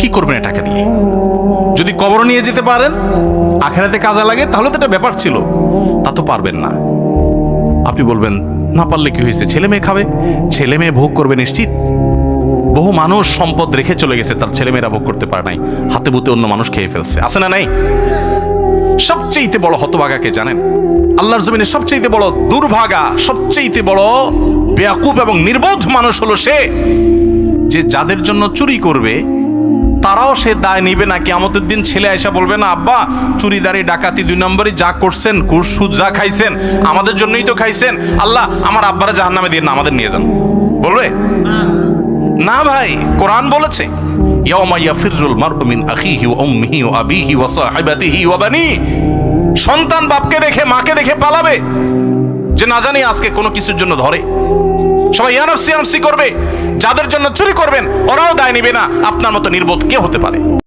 কি করবেন এই টাকা দিয়ে? যদি কবর নিয়ে যেতে পারেন, আখেরাতে কাজে লাগে, তাহলে তো এটা ব্যাপার ছিল। তা তো পারবেন না। আপনি বলবেন না পারলে কি হয়েছে, ছেলে মেয়ে খাবে, ছেলে মেয়ে ভোগ করবে নিশ্চিত। বহু মানুষ সম্পদ রেখে চলে গেছে, তার ছেলে মেয়েরা ভোগ করতে পারে নাই, হাতে বুতে অন্য মানুষ খেয়ে ফেলছে, আছে না নাই? সবচেয়ে বড় হতভাগাকে জানেন? আল্লাহর জমিনে সবচেয়ে বড় দুর্ভাগা, সবচেয়ে বড় বেয়াকুব এবং নির্বোধ মানুষ হলো সে, যে যাদের জন্য চুরি করবে তারাও সে দায় নিবে না। কিয়ামতের দিন ছেলে আয়সা বলবে না, আব্বা চুরিদারি ডাকাতি 2 নম্বরই যা করছেন, ঘুষ সুদ যা খাইছেন আমাদের জন্যই তো খাইছেন, আল্লাহ আমার আব্বারা জাহান্নামে দিয়ে না, আমাদের নিয়ে যান। বলবে না ভাই, কোরআন বলেছে ইয়াউমা ইয়াফিরুল মারউ মিন আখিহি ওয়া উম্মিহি ওয়া আবিহি ওয়া সাহিবাতিহি ওয়া বানি। সন্তান বাপকে দেখে মাকে দেখে পালাবে, যে না জানি আজকে কোনো কিছুর জন্য ধরে। সবাই ইয়ানফসি করবে। যাদের জন্য চুরি করবেন ওরাও দায় নিবে না। আপনার মতো নির্বোধ কে হতে পারে?